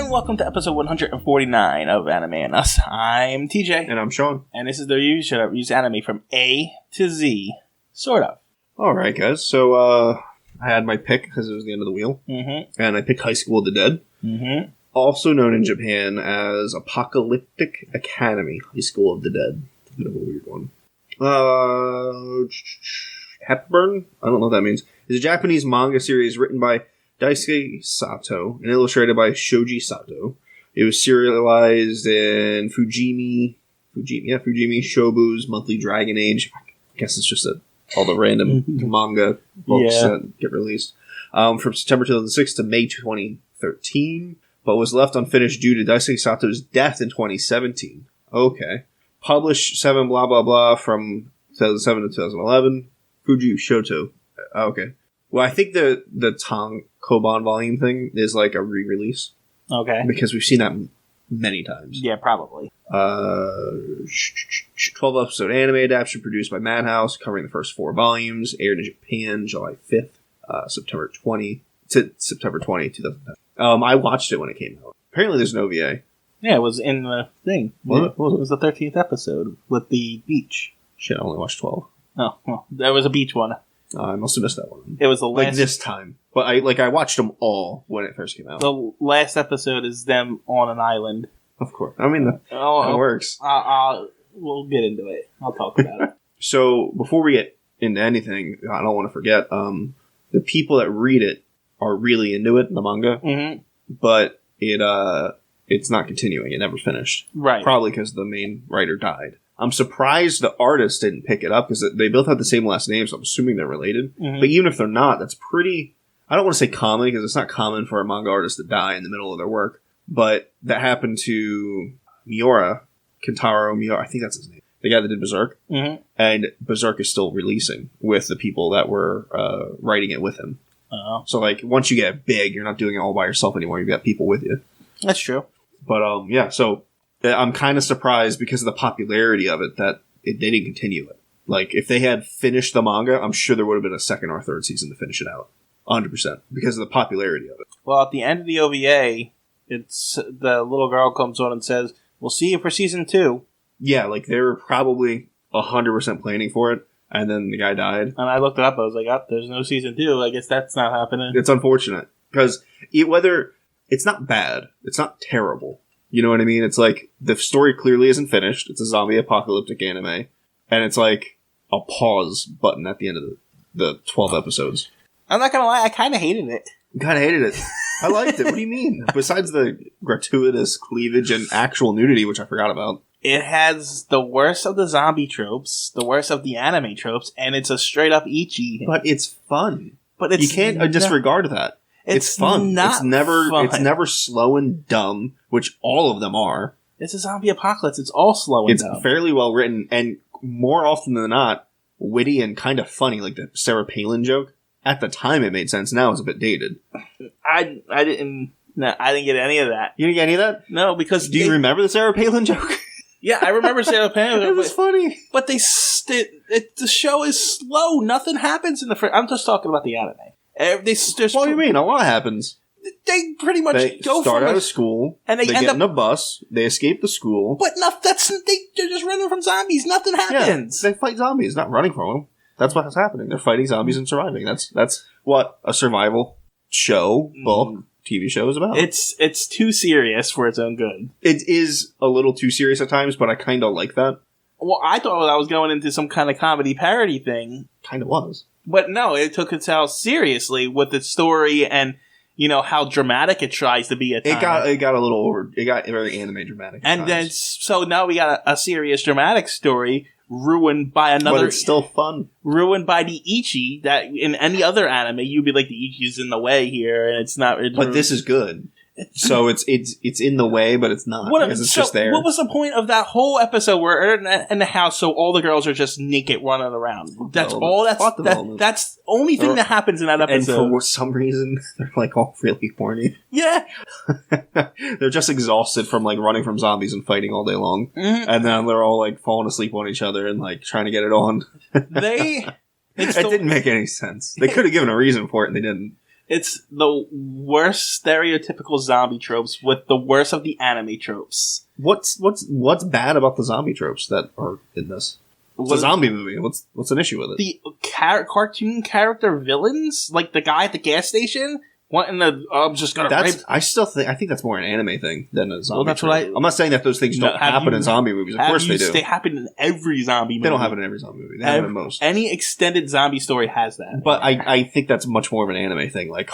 and welcome to episode 149 of Anime and Us. I'm TJ. And I'm Shawn. And this is the review show that reviews anime from A to Z. Sort of. Alright, guys. So, I had my pick because it was the end of the wheel. Mm-hmm. And I picked High School of the Dead. Mm-hmm. Also known in Japan as Apocalyptic Academy. High School of the Dead. It's a bit of a weird one. Hepburn? I don't know what that means. It's a Japanese manga series written by Daisuke Sato and illustrated by Shoji Sato. It was serialized in Fujimi Shobu's Monthly Dragon Age. I guess it's just all the random manga books that get released. From September 2006 to May 2013, but was left unfinished due to Daisuke Sato's death in 2017. Okay. Published 7 blah blah blah from 2007 to 2011. Fuji Shoto. Okay. Well, I think the Tang Koban volume thing is like a re-release. Okay. Because we've seen that many times. Yeah, probably. 12-episode anime adaptation produced by Madhouse, covering the first 4 volumes, aired in Japan July 5th, September 20, 2010. I watched it when it came out. Apparently there's an OVA. Yeah, it was in the thing. Was it was the 13th episode with the beach. Shit, I only watched 12. Oh, well, there was a beach one. I must have missed that one. It was the last... Like this time. But I watched them all when it first came out. The last episode is them on an island. Of course. I mean, that works. We'll get into it. I'll talk about it. So, before we get into anything, I don't want to forget, the people that read it are really into it, the manga. Mm-hmm. But it's not continuing. It never finished. Right. Probably because the main writer died. I'm surprised the artist didn't pick it up because they both have the same last name, so I'm assuming they're related. Mm-hmm. But even if they're not, that's pretty... I don't want to say common because it's not common for a manga artist to die in the middle of their work. But that happened to Miura, Kentaro Miura, I think that's his name. The guy that did Berserk. Mm-hmm. And Berserk is still releasing with the people that were writing it with him. Uh-huh. So, like, once you get big, you're not doing it all by yourself anymore. You've got people with you. That's true. But, yeah, so... I'm kind of surprised because of the popularity of it that they didn't continue it. Like, if they had finished the manga, I'm sure there would have been a second or third season to finish it out. 100%. Because of the popularity of it. Well, at the end of the OVA, it's the little girl comes on and says, we'll see you for season 2. Yeah, like, they were probably 100% planning for it, and then the guy died. And I looked it up, I was like, there's no season 2. I guess that's not happening. It's unfortunate. Because whether... It's not bad. It's not terrible. You know what I mean? It's like, the story clearly isn't finished. It's a zombie apocalyptic anime. And it's like a pause button at the end of the 12 episodes. I'm not gonna lie, I kind of hated it. You kind of hated it. I liked it. What do you mean? Besides the gratuitous cleavage and actual nudity, which I forgot about. It has the worst of the zombie tropes, the worst of the anime tropes, and it's a straight up ecchi. But it's fun. But you can't disregard that. It's fun. It's never slow and dumb, which all of them are. It's a zombie apocalypse. It's all slow and dumb. It's fairly well written, and more often than not, witty and kind of funny, like the Sarah Palin joke. At the time, it made sense. Now it's a bit dated. I didn't get any of that. You didn't get any of that? No, because do you remember the Sarah Palin joke? Yeah, I remember Sarah Palin. It was funny, but the show is slow. Nothing happens in the first. I'm just talking about the anime. What do you mean? A lot happens. They pretty much start out of school, and they get in a bus. They escape the school, but they're just running from zombies. Nothing happens. Yeah, they fight zombies, not running from them. That's what's happening. They're fighting zombies and surviving. That's what a survival show, book, TV show is about. It's too serious for its own good. It is a little too serious at times, but I kind of like that. Well, I thought I was going into some kind of comedy parody thing. Kind of was. But no, it took itself seriously with its story and, you know, how dramatic it tries to be at times. It got a little over... It got very anime dramatic at times. Then, so now we got a serious dramatic story ruined by another... But it's still fun. Ruined by the ecchi that in any other anime, you'd be like, the ecchi's in the way here, and it's not... But this is good. So it's in the way, but it's not because it's just there. What was the point of that whole episode where they're in the house, so all the girls are just naked running around? That's all. That's the only thing that happens in that episode. And for some reason, they're like all really horny. Yeah, they're just exhausted from like running from zombies and fighting all day long, and then they're all like falling asleep on each other and like trying to get it on. It didn't make any sense. They could have given a reason for it, and they didn't. It's the worst stereotypical zombie tropes with the worst of the anime tropes. What's bad about the zombie tropes that are in this? It's a zombie movie. What's an issue with it? The cartoon character villains, like the guy at the gas station, wanting to just gonna. I think that's more an anime thing than a zombie. Well, that's trope. I'm not saying that those things don't happen in zombie movies. Of course they do. They happen in every zombie movie. They don't happen in every zombie movie. They happen in most. Any extended zombie story has that. But I think that's much more of an anime thing. Like,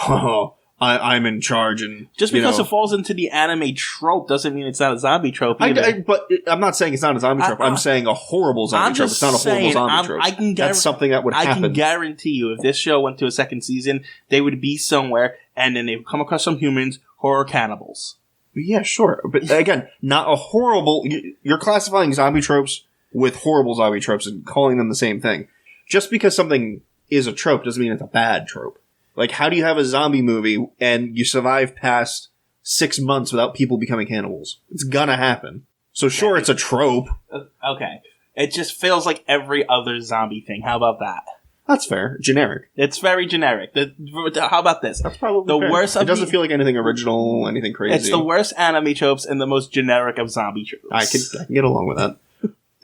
I'm in charge, and just because it falls into the anime trope doesn't mean it's not a zombie trope either. But I'm not saying it's not a zombie trope. I'm saying a horrible zombie trope. It's not a horrible zombie trope. That's something that would happen. I can guarantee you, if this show went to a second season, they would be somewhere, and then they would come across some humans who are cannibals. Yeah, sure. But again, not a horrible... You're classifying zombie tropes with horrible zombie tropes and calling them the same thing. Just because something is a trope doesn't mean it's a bad trope. Like, how do you have a zombie movie and you survive past 6 months without people becoming cannibals? It's gonna happen. So sure, it's a trope. Okay. It just feels like every other zombie thing. How about that? That's fair. Generic. It's very generic. How about this? That's probably the fair. Worst. It doesn't feel like anything original, anything crazy. It's the worst anime tropes and the most generic of zombie tropes. I can get along with that.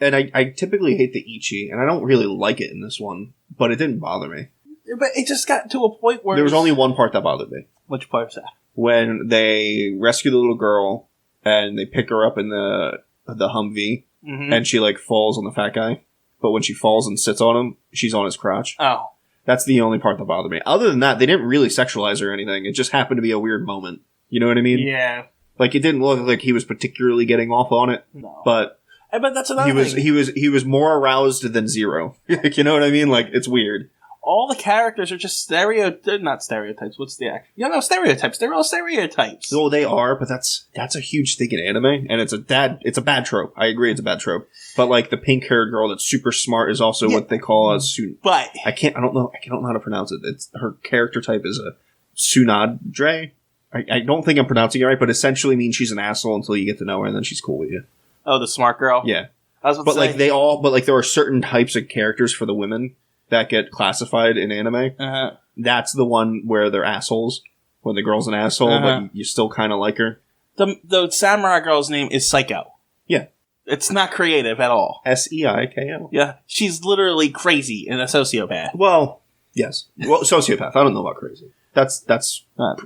And I typically hate the Ichi, and I don't really like it in this one, but it didn't bother me. But it just got to a point where... There was only one part that bothered me. Which part was that? When they rescue the little girl, and they pick her up in the Humvee, and she, falls on the fat guy. But when she falls and sits on him, she's on his crotch. Oh. That's the only part that bothered me. Other than that, they didn't really sexualize her or anything. It just happened to be a weird moment. You know what I mean? Yeah. It didn't look like he was particularly getting off on it. No. But that's another thing. He was more aroused than Zero. You know what I mean? It's weird. All the characters are just they're not stereotypes. What's the act? Stereotypes. They're all stereotypes. Well, they are, but that's a huge thing in anime, and it's a bad trope. I agree, it's a bad trope. But the pink-haired girl that's super smart is also what they call a But I don't know how to pronounce it. It's her character type is a Tsunadre. I don't think I'm pronouncing it right, but essentially means she's an asshole until you get to know her, and then she's cool with you. Oh, the smart girl. Yeah, I was about to say. there are certain types of characters for the women that get classified in anime. Uh-huh. That's the one where they're assholes. When the girl's an asshole, but you still kind of like her. The samurai girl's name is Psycho. Yeah. It's not creative at all. Seiko. Yeah. She's literally crazy and a sociopath. Well, yes. Well, sociopath. I don't know about crazy. That's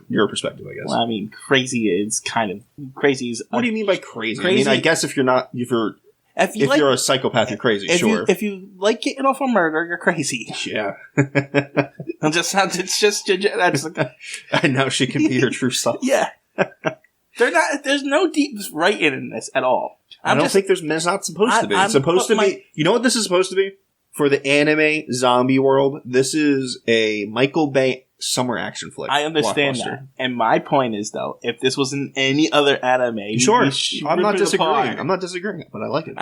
your perspective, I guess. Well, I mean, crazy is kind of... Crazy is... What do you mean by crazy? I guess if you're a psychopath, you're crazy, sure. If you like getting off on murder, you're crazy. Yeah. It's just... That's and now she can be her true self. Yeah. There's no deep writing in this at all. I don't think there's not supposed to be. It's supposed to be... You know what this is supposed to be? For the anime zombie world, this is a Michael Bay summer action flick. I understand that. And my point is, though, if this was in any other anime... Sure. I'm not disagreeing, but I like it.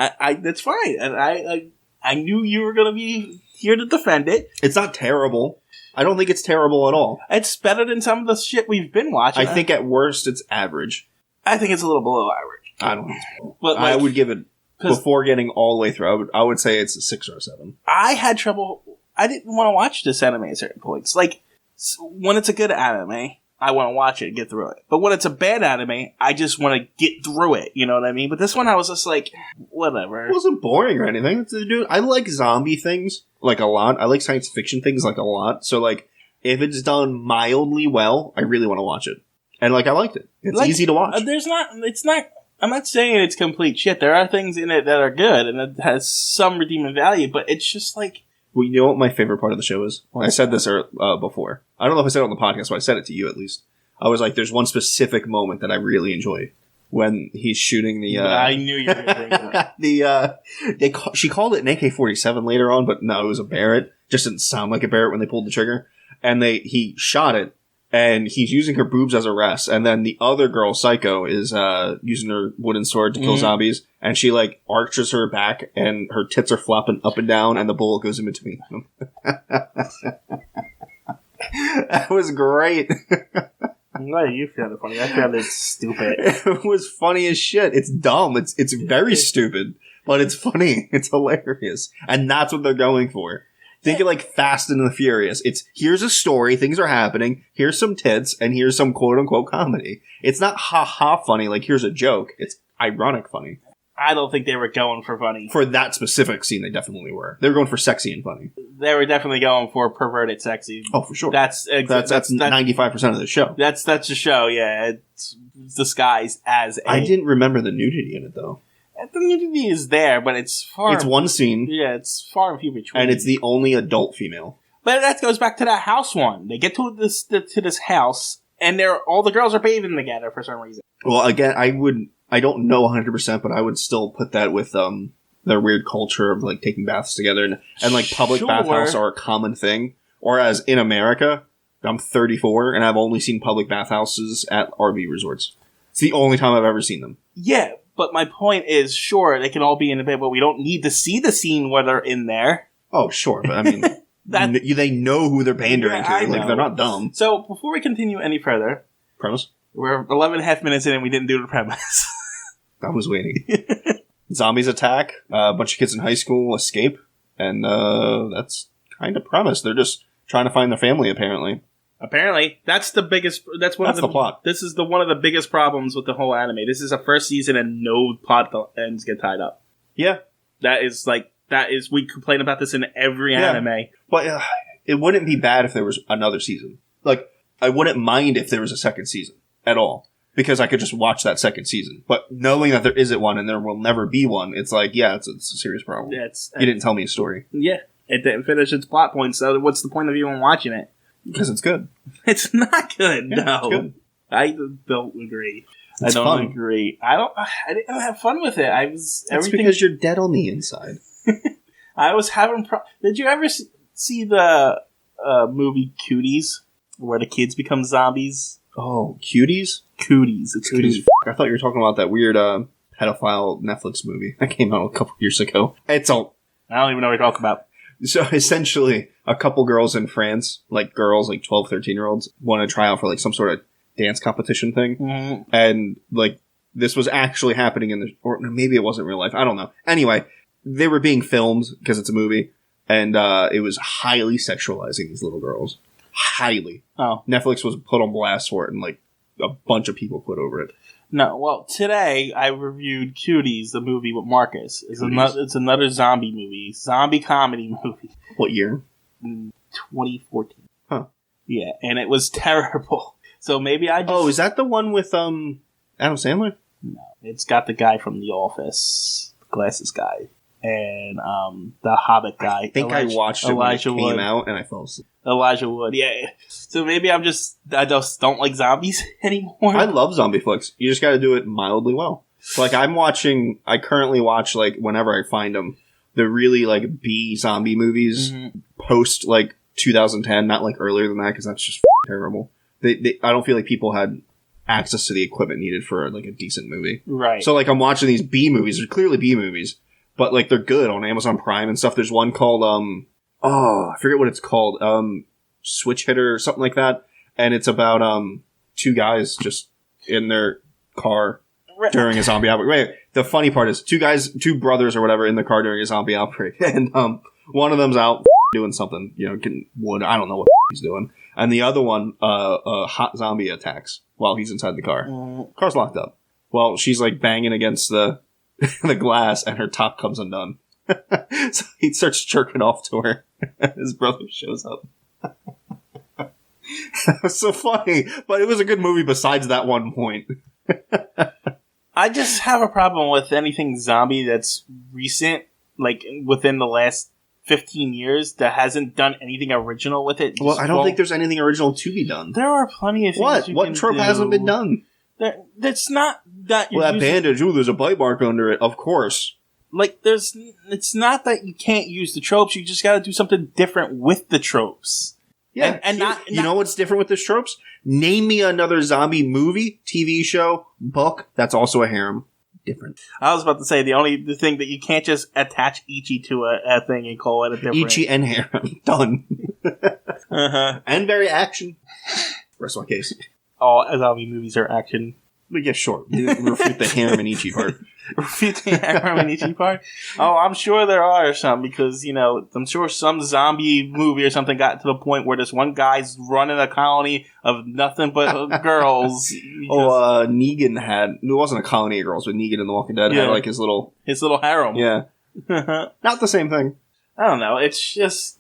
That's fine. And I knew you were going to be here to defend it. It's not terrible. I don't think it's terrible at all. It's better than some of the shit we've been watching. I think at worst it's average. I think it's a little below average. I don't know. But I would give it, before getting all the way through, I would say it's a 6 or a 7. I had trouble. I didn't want to watch this anime at certain points. When it's a good anime, I want to watch it and get through it. But when it's a bad anime, I just want to get through it. You know what I mean? But this one, I was just like, whatever. It wasn't boring or anything. Dude, I like zombie things a lot. I like science fiction things a lot. So if it's done mildly well, I really want to watch it. And I liked it. It's easy to watch. I'm not saying it's complete shit. There are things in it that are good and it has some redeeming value, but it's just Well, you know what my favorite part of the show is? I said this before. I don't know if I said it on the podcast, but I said it to you at least. I was like, there's one specific moment that I really enjoy. When he's shooting the... I knew you were going to bring it up. She called it an AK-47 later on, but no, it was a Barrett. Just didn't sound like a Barrett when they pulled the trigger. And he shot it, and he's using her boobs as a rest. And then the other girl, Psycho, is using her wooden sword to kill zombies. And she, arches her back, and her tits are flopping up and down, and the bullet goes in between them. That was great. I'm glad you found it funny. I found it stupid. It was funny as shit. It's dumb. It's very stupid, but it's funny. It's hilarious. And that's what they're going for. Think of like Fast and the Furious. It's here's a story, things are happening, here's some tits, and here's some quote unquote comedy. It's not ha ha funny like here's a joke. It's ironic funny. I don't think they were going for funny. For that specific scene, they definitely were. They were going for sexy and funny. They were definitely going for perverted sexy. Oh, for sure. That's 95% of the show. That's the show, yeah. It's disguised as I didn't remember the nudity in it, though. The nudity is there, but it's far... It's one scene. Yeah, it's far and few between. And it's the only adult female. But that goes back to that house one. They get to this house, and all the girls are bathing together for some reason. Well, again, I don't know 100%, but I would still put that with their weird culture of like taking baths together and like public bathhouses are a common thing. Whereas in America, I'm 34 and I've only seen public bathhouses at RV resorts. It's the only time I've ever seen them. Yeah, but my point is, sure, they can all be in a bed, but we don't need to see the scene where they're in there. Oh, sure, but I mean, they know who they're pandering to. Like they're not dumb. So before we continue any further, premise. We're 11 and a half minutes in and we didn't do the premise. I was waiting. Zombies attack, a bunch of kids in high school escape, and that's kind of premise. They're just trying to find their family, apparently. Apparently. That's the biggest... That's the plot. This is one of the biggest problems with the whole anime. This is a first season and no plot ends get tied up. Yeah. We complain about this in every anime. But it wouldn't be bad if there was another season. Like, I wouldn't mind if there was a second season at all. Because I could just watch that second season. But knowing that there isn't one and there will never be one, it's like, yeah, it's a serious problem. Yeah, you didn't tell me a story. Yeah, it didn't finish its plot points, so what's the point of even watching it? Because it's good. It's not good, yeah, no. It's good. I don't agree. It's I don't fun. agree. I didn't have fun with it. It's because you're dead on the inside. I was having Did you ever see the movie Cuties? Where the kids become zombies? Oh, Cuties? Cooties. It's Cooties. I thought you were talking about that weird pedophile Netflix movie that came out a couple years ago. I don't even know what you're talking about. So essentially, a couple girls in France, like girls, like 12, 13-year-olds, want to try out for like some sort of dance competition thing. Mm-hmm. And like this was actually happening or maybe it wasn't real life. I don't know. Anyway, they were being filmed because it's a movie, and it was highly sexualizing these little girls. Highly. Oh. Netflix was put on blast for it, and like a bunch of people quit over it. No, well, today I reviewed Cuties, the movie with Marcus. It's another zombie movie. Zombie comedy movie. What year? 2014. Huh. Yeah, and it was terrible. So maybe I just... Oh, is that the one with Adam Sandler? No, it's got the guy from The Office. The glasses guy. And the Hobbit guy. I think I watched it when it came out, and I fell asleep. Elijah Wood, yeah. So maybe I just don't like zombies anymore. I love zombie flicks. You just got to do it mildly well. So, like, I currently watch, like, whenever I find them, the really, like, B zombie movies post, like, 2010, not, like, earlier than that, because that's just terrible. I don't feel like people had access to the equipment needed for, like, a decent movie. Right. So, like, I'm watching these B movies. They're clearly B movies, but, like, they're good on Amazon Prime and stuff. There's one called, I forget what it's called. Switch Hitter or something like that. And it's about two guys just in their car during a zombie outbreak. Wait, the funny part is two brothers or whatever in the car during a zombie outbreak. And one of them's out doing something, getting wood. I don't know what he's doing. And the other one, a hot zombie attacks while he's inside the car. Car's locked up. Well, she's like banging against the the glass and her top comes undone. So he starts jerking off to her. His brother shows up. That was so funny, but it was a good movie besides that one point. I just have a problem with anything zombie that's recent, like within the last 15 years, that hasn't done anything original with it. Well, I don't think there's anything original to be done. There are plenty of things What trope hasn't been done? That's not that you're that bandage, there's a bite mark under it, of course. Like, it's not that you can't use the tropes, you just gotta do something different with the tropes. Yeah, you know what's different with the tropes? Name me another zombie movie, TV show, book that's also a harem. Different. I was about to say the thing that you can't just attach Ichi to a thing and call it a different. Ichi and harem. Done. Uh-huh. And very action. Rest my case. All zombie movies are action. But yeah, sure. Refute the harem and Ichi part. Refuting Harem Ichi part? Oh, I'm sure there are some because, I'm sure some zombie movie or something got to the point where this one guy's running a colony of nothing but girls. Negan it wasn't a colony of girls, but Negan in The Walking Dead had like his little harem. Yeah. Not the same thing. I don't know. It's just,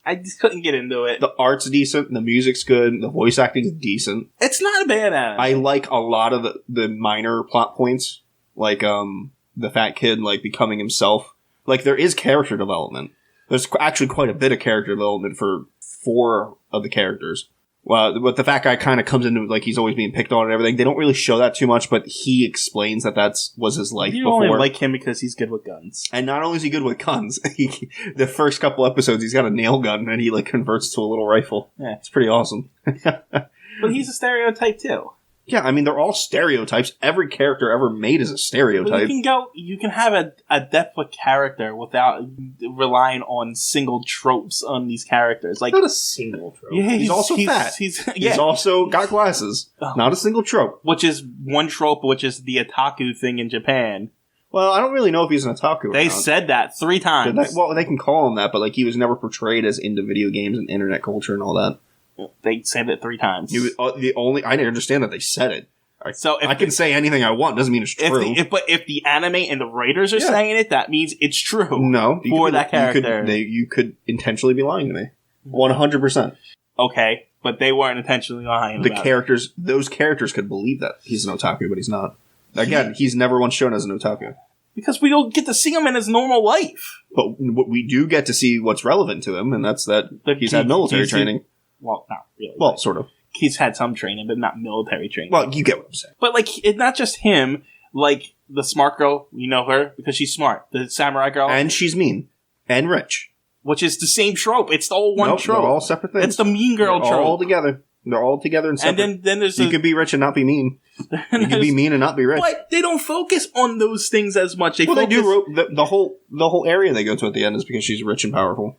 I just couldn't get into it. The art's decent, the music's good, the voice acting's decent. It's not a bad anime. I like a lot of the minor plot points, like the fat kid like becoming himself. Like there is character development. There's actually quite a bit of character development for 4 of the characters. Well, but the fat guy kind of comes into like he's always being picked on and everything. They don't really show that too much, but he explains that was his life before. You only like him because he's good with guns. And not only is he good with guns, the first couple episodes he's got a nail gun and he like converts to a little rifle. Yeah, it's pretty awesome. But he's a stereotype too. Yeah, I mean they're all stereotypes. Every character ever made is a stereotype. You can have a depth of character without relying on single tropes on these characters. Like not a single trope. Yeah, he's also fat. He's also got glasses. Not a single trope. Which is one trope, which is the otaku thing in Japan. Well, I don't really know if he's an otaku. They said that 3 times. They can call him that, but like he was never portrayed as into video games and internet culture and all that. They said it 3 times. I didn't understand that they said it. So I can say anything I want. Doesn't mean it's true. But if the anime and the writers are saying it, that means it's true. No, for that character, you could intentionally be lying to me. 100%. Okay, but they weren't intentionally lying. Those characters could believe that he's an otaku, but he's not. Again, he's never once shown as an otaku. Because we don't get to see him in his normal life. But we do get to see what's relevant to him, and that's that he's had military training. Well, not really. Well, sort of. He's had some training, but not military training. Well, you get what I'm saying. But, like, it's not just him. Like, the smart girl, you know her, because she's smart. The samurai girl. And she's mean. And rich. Which is the same trope. It's all one trope. They're all separate things. It's the mean girl trope. All together. They're all together and separate. And then there's you could be rich and not be mean. You could be mean and not be rich. But they don't focus on those things as much. They do. The whole area they go to at the end is because she's rich and powerful.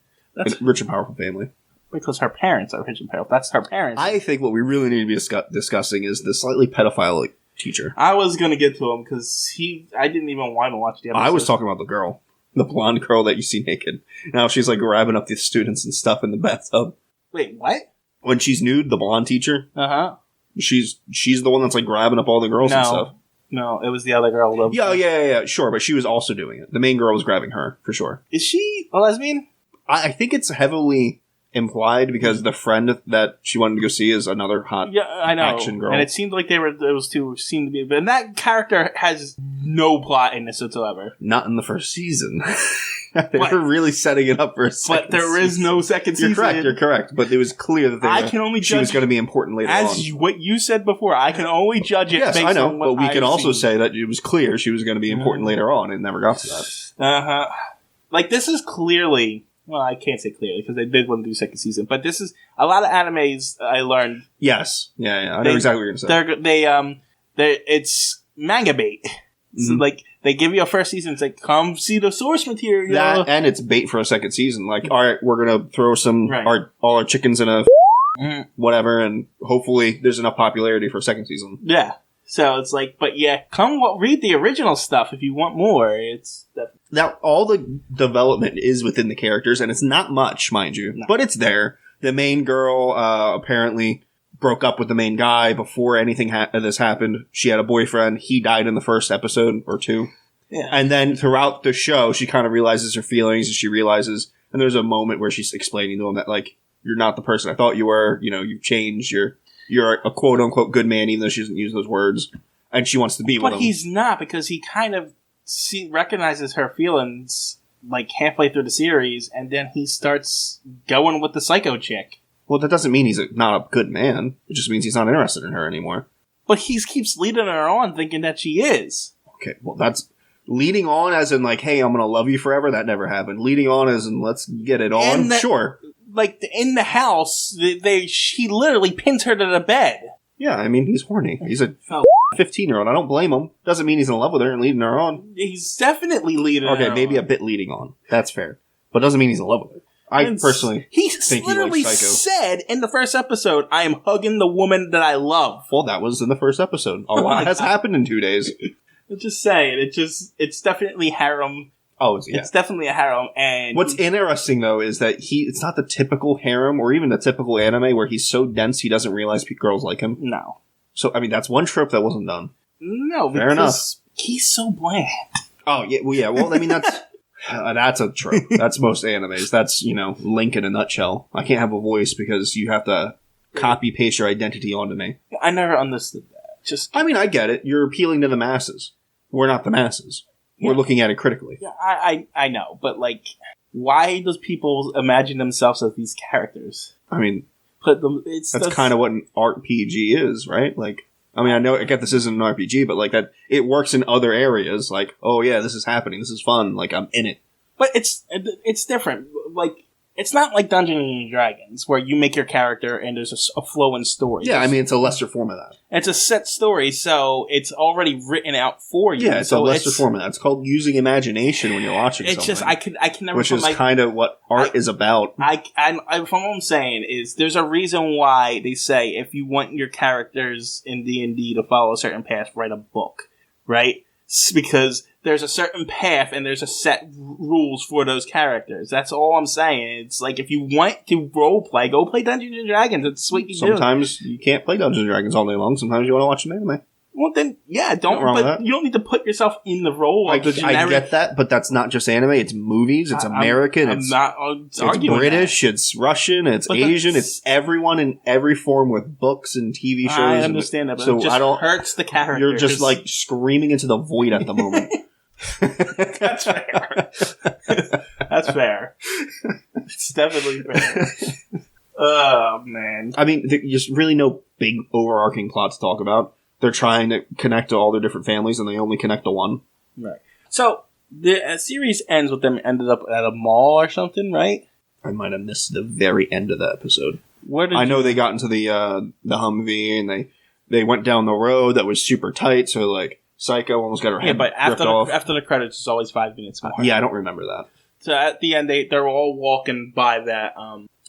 Rich and powerful family. Because her parents are rich and powerful. That's her parents. I think what we really need to be discussing is the slightly pedophile teacher. I was going to get to him because I didn't even want to watch the episode. I was talking about the girl. The blonde girl that you see naked. Now she's like grabbing up the students and stuff in the bathtub. Wait, what? When she's nude, the blonde teacher. Uh-huh. She's the one that's like grabbing up all the girls and stuff. No, it was the other girl. Yeah, sure, but she was also doing it. The main girl was grabbing her, for sure. Is she a lesbian? I think it's heavily implied because the friend that she wanted to go see is another hot action girl. And it seemed like seemed to be, but that character has no plot in this whatsoever. Not in the first season. They were really setting it up for a second But there is no second season. You're correct. But it was clear that she was going to be important later on. As what you said before, I can only judge it based on what I know, but we can also seen. Say that it was clear she was going to be important later on. It never got to that. Uh-huh. Like, this is clearly... Well, I can't say clearly because they did want to do second season, but this is a lot of animes I learned. Yes, yeah, I know exactly what you're going to say. It's manga bait. So like they give you a first season, it's like come see the source material. That and it's bait for a second season. Like, all right, we're gonna throw all our chickens in a whatever, and hopefully there's enough popularity for a second season. Yeah. So it's like, but yeah, read the original stuff if you want more. Now, all the development is within the characters, and it's not much, mind you, but it's there. The main girl apparently broke up with the main guy before anything this happened. She had a boyfriend. He died in the first episode or 2. Yeah. And then throughout the show, she kind of realizes her feelings, and she realizes, and there's a moment where she's explaining to him that, like, you're not the person I thought you were. You know, you've changed. You're a quote-unquote good man, even though she doesn't use those words. And she wants to be with him. But he's not, because he kind of recognizes her feelings, like, halfway through the series, and then he starts going with the psycho chick. Well, that doesn't mean he's not a good man. It just means he's not interested in her anymore. But he keeps leading her on, thinking that she is. Okay, well, that's... Leading on as in, like, hey, I'm gonna love you forever, that never happened. Leading on as in, let's get it on, sure. Like, in the house, he literally pins her to the bed. Yeah, I mean, he's horny. He's a 15-year-old. I don't blame him. Doesn't mean he's in love with her and leading her on. He's definitely leading her on. Okay, maybe a bit leading on. That's fair. But doesn't mean he's in love with her. I personally think he literally said in the first episode, I am hugging the woman that I love. Well, that was in the first episode. A lot has happened in 2 days. I'm just saying, it's definitely harem. Oh, yeah. It's definitely a harem. And what's interesting though is that it's not the typical harem or even the typical anime where he's so dense he doesn't realize girls like him. No. So I mean that's one trope that wasn't done. No, fair enough. He's so bland. Oh yeah, well yeah. Well, I mean that's a trope. That's most animes. That's Link in a nutshell. I can't have a voice because you have to copy paste your identity onto me. I never understood that. I mean, I get it. You're appealing to the masses. We're not the masses. We're looking at it critically. Yeah, I know, but like, why does people imagine themselves as these characters? I mean, that's kind of what an RPG is, right? Like, I mean, I get this isn't an RPG, but like that, it works in other areas. Like, oh yeah, this is happening. This is fun. Like, I'm in it. But it's different. Like, it's not like Dungeons and Dragons where you make your character and there's a flow in story. Yeah, I mean, it's a lesser form of that. It's a set story, so it's already written out for you. Yeah, it's a lesser form of that. It's called using imagination when you're watching something. It's just, I can never... Which is kind of what art is about. From what I'm saying is, there's a reason why they say if you want your characters in D&D to follow a certain path, write a book, right? It's because there's a certain path and there's a set rules for those characters. That's all I'm saying. It's like, if you want to role play, go play Dungeons and Dragons. It's what you do. Sometimes you can't play Dungeons and Dragons all day long. Sometimes you want to watch an anime. Well, then, yeah, but you don't need to put yourself in the role of the generic... I get that, but that's not just anime. It's movies, it's American, it's British, it's Russian, it's Asian, it's everyone in every form with books and TV shows. I understand that, but so it just hurts the characters. You're just like screaming into the void at the moment. That's fair. That's fair. It's definitely fair. Oh, man. I mean, there's really no big overarching plot to talk about. They're trying to connect to all their different families, and they only connect to one. Right. So, the series ends with them ended up at a mall or something, right? I might have missed the very end of the episode. I know they got into the Humvee, and they went down the road that was super tight, so, like, Psycho almost got her head ripped off. After the credits, it's always 5 minutes more. Yeah, I don't remember that. So, at the end, they're all walking by that...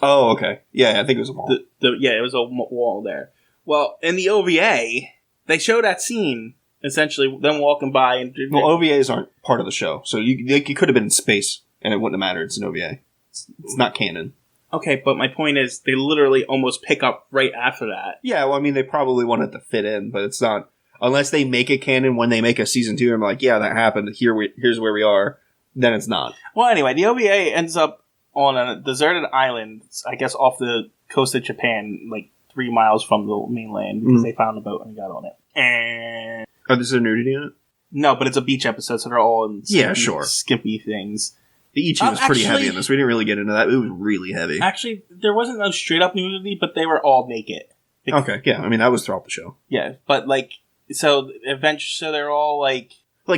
oh, okay. Yeah, I think it was a mall. Yeah, it was a wall there. Well, in the OVA... They show that scene, essentially, them walking by. Well, OVAs aren't part of the show, so you could have been in space, and it wouldn't have mattered. It's an OVA. It's not canon. Okay, but my point is, they literally almost pick up right after that. Yeah, well, I mean, they probably wanted to fit in, but it's not... Unless they make it canon when they make a season 2, and I'm like, yeah, that happened, here's where we are, then it's not. Well, anyway, the OVA ends up on a deserted island, I guess off the coast of Japan, like, 3 miles from the mainland because they found a boat and got on it. And is there nudity in it? No, but it's a beach episode, so they're all in skimpy things. The Ichi was pretty heavy in this. We didn't really get into that. It was really heavy. Actually, there wasn't no straight up nudity, but they were all naked. Okay, yeah. I mean, that was throughout the show. Yeah, but like, so they're all like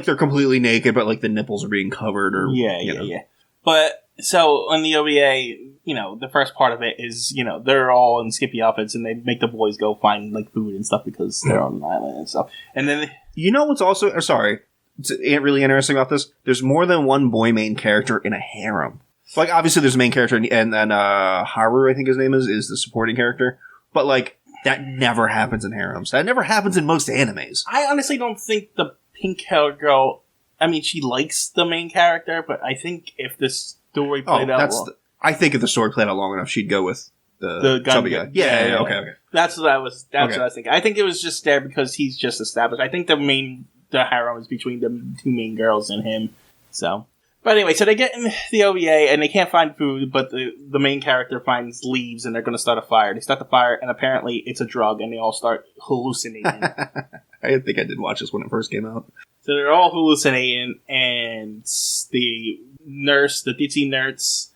they're completely naked, but like the nipples are being covered, or yeah. But so on the OVA, the first part of it is, they're all in skimpy outfits and they make the boys go find like food and stuff because they're on an island and stuff. And then what's also it's really interesting about this? There's more than one boy main character in a harem. Like obviously there's a main character and then Haru, I think his name is the supporting character. But like that never happens in harems. That never happens in most animes. I honestly don't think the pink-haired girl, I mean, she likes the main character, but I think if this story played out long... I think if the story played out long enough, she'd go with the chubby guy. Yeah, okay. That's what I was thinking. I think it was just there because he's just established. I think the harem is between the two main girls and him. So, but anyway, so they get in the OVA and they can't find food, but the main character finds leaves and they're going to start a fire. They start the fire and apparently it's a drug and they all start hallucinating. I think I did watch this when it first came out. So they're all hallucinating and the ditzy nurse,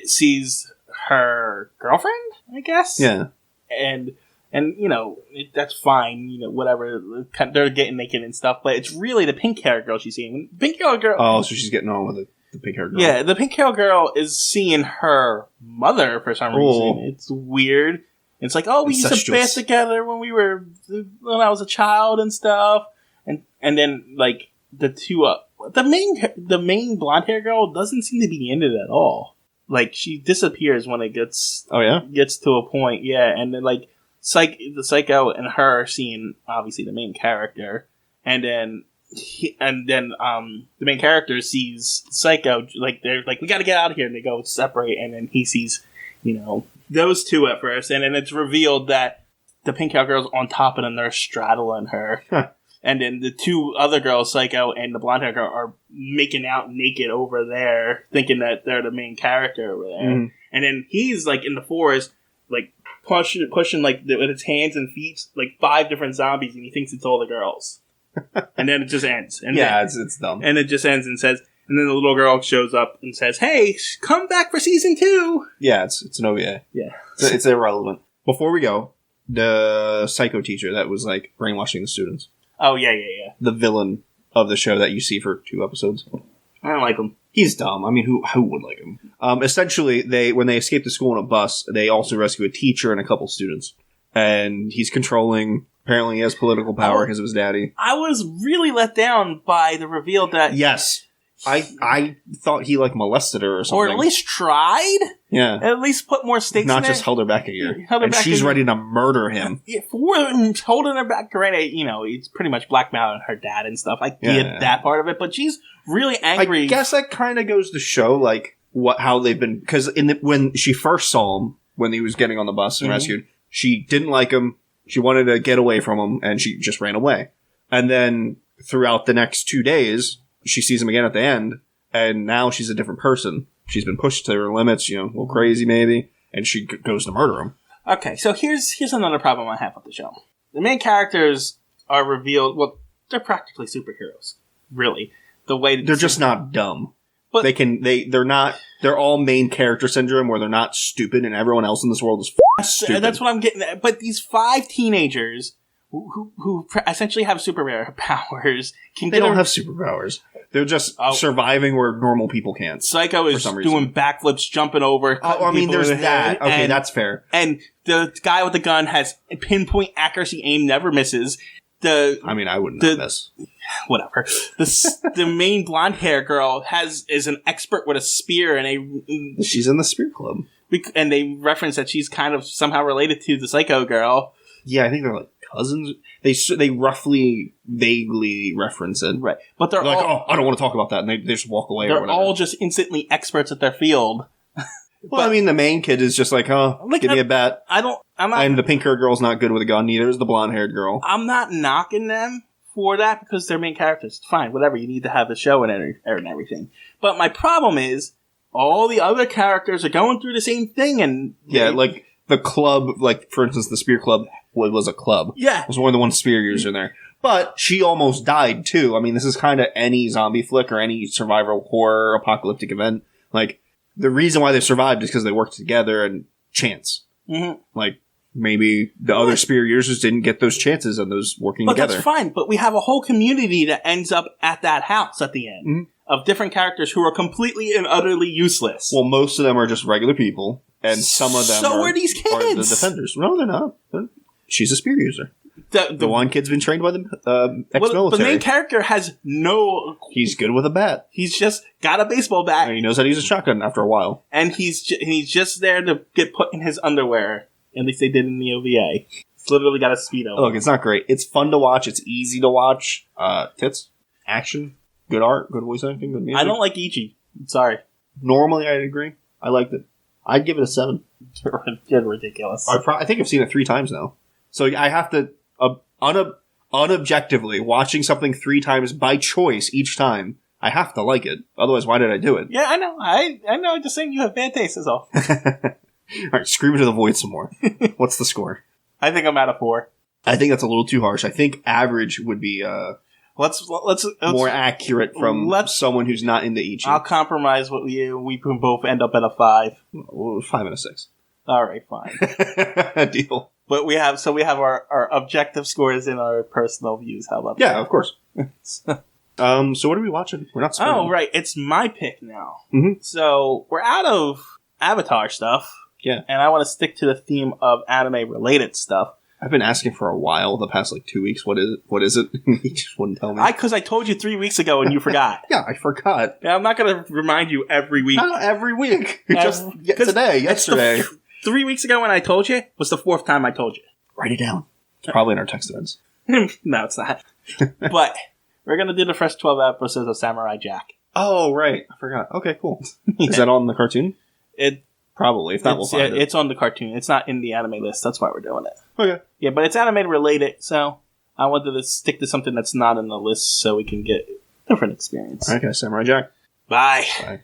sees her girlfriend, I guess. Yeah. And that's fine, whatever. They're getting naked and stuff, but it's really the pink-haired girl she's seeing. Pink-haired girl... Oh, so she's getting on with the pink-haired girl. Yeah, the pink-haired girl is seeing her mother for some reason. It's weird. It's like, we used to bath together when I was a child and stuff. And then, like, the two... the main blonde-haired girl doesn't seem to be into it at all. Like, she disappears when it gets... Oh, yeah? Gets to a point, yeah. And then, like, the Psycho and her are seeing, obviously, the main character. And then and then the main character sees Psycho, like they're like, we got to get out of here, and they go separate, and then he sees, those two at first, and then it's revealed that the pink hair girl's on top of them, they're straddling her. And then the two other girls, Psycho and the blonde hair girl, are making out naked over there, thinking that they're the main character over there. Mm. And then he's like in the forest, like pushing like with his hands and feet, like 5 different zombies, and he thinks it's all the girls. And then it just ends. And it's dumb. And it just ends and says, and then the little girl shows up and says, "Hey, come back for season 2." Yeah, it's an OVA. Yeah, it's irrelevant. Before we go, the Psycho teacher that was like brainwashing the students. Oh yeah. The villain of the show that you see for 2 episodes. I don't like him. He's dumb. I mean, who would like him? Essentially, when they escape the school in a bus, they also rescue a teacher and a couple students. And he's controlling. Apparently, he has political power because of his daddy. I was really let down by the reveal that... Yes. I thought he, molested her or something. Or at least tried? Yeah. At least put more stakes in it. Not just held her back a year. And she's ready to murder him. For holding her back, granted, it's pretty much blackmailing her dad and stuff. I get that part of it, but she's really angry. I guess that kind of goes to show, how they've been... Because when she first saw him, when he was getting on the bus and rescued, she didn't like him. She wanted to get away from him, and she just ran away. And then throughout the next 2 days, she sees him again at the end, and now she's a different person. She's been pushed to her limits, a little crazy maybe, and she goes to murder him. Okay, so here's another problem I have with the show. The main characters are revealed, well, they're practically superheroes, really. The way they're just not dumb. But they're all main character syndrome where they're not stupid and everyone else in this world is stupid. That's what I'm getting at. But these 5 teenagers who essentially have superpowers they don't have superpowers. They're just surviving where normal people can't. Psycho is doing backflips, jumping over. There's that. Okay, that's fair. And the guy with the gun has pinpoint accuracy aim, never misses. I wouldn't miss. Whatever. The main blonde hair girl is an expert with a spear, and she's in the spear club. And they reference that she's kind of somehow related to the Psycho girl. Yeah, I think they're cousins. They roughly, vaguely reference it, right? But they're all, I don't want to talk about that, and they just walk away. They're all just instantly experts at their field. Well, the main kid is just give me a bat. I'm not. And the pink-haired girl's not good with a gun. Neither is the blonde-haired girl. I'm not knocking them for that because they're main characters. Fine, whatever. You need to have the show and everything. But my problem is all the other characters are going through the same thing, and the club, for instance, the spear club was a club. Yeah, it was one of the one spear users in there. But she almost died too. This is kind of any zombie flick or any survival horror apocalyptic event. The reason why they survived is because they worked together and chance. Mm-hmm. Maybe the other spear users didn't get those chances and those working together. But that's fine. But we have a whole community that ends up at that house at the end of different characters who are completely and utterly useless. Well, most of them are just regular people, and some of them are these kids. Are the defenders. No, they're not. She's a spear user. The one kid's been trained by the ex-military. Well, the main character has no... He's good with a bat. He's just got a baseball bat. And he knows how to use a shotgun after a while. And he's just there to get put in his underwear. At least they did in the OVA. He's literally got a Speedo. Look, it's not great. It's fun to watch. It's easy to watch. Tits. Action. Good art. Good voice acting. Good music. I don't like Ichi. I'm sorry. Normally, I'd agree. I liked it. I'd give it a 7. You're ridiculous. I think I've seen it 3 times now. So I have to... unobjectively, watching something 3 times by choice each time, I have to like it. Otherwise, why did I do it? Yeah, I know. I know. Just saying you have bad taste is all. Alright, scream into the void some more. What's the score? I think I'm at a 4. I think that's a little too harsh. I think average would be let's more accurate from someone who's not into Ichi. I'll compromise with you. We can both end up at a 5. Well, 5 and a 6. Alright, fine. Deal. But we have our objective scores and our personal views. How about that? Yeah, of course. So what are we watching? We're not spoiling. Oh, right. It's my pick now. Mm-hmm. So we're out of Avatar stuff. Yeah. And I want to stick to the theme of anime-related stuff. I've been asking for a while, the past 2 weeks. What is it? He just wouldn't tell me. Because I told you 3 weeks ago and you forgot. Yeah, I forgot. Yeah, I'm not going to remind you every week. Not every week. Just yesterday. 3 weeks ago when I told you was the 4th time I told you. Write it down. It's probably in our text threads. No, it's not. But We're going to do the first 12 episodes of Samurai Jack. Oh, right. I forgot. Okay, cool. Is that on the cartoon? It Probably. If not, we'll find it. It's on the cartoon. It's not in the anime list. That's why we're doing it. Okay. Yeah, but it's anime related, so I wanted to stick to something that's not in the list so we can get different experience. Okay, Samurai Jack. Bye. Bye.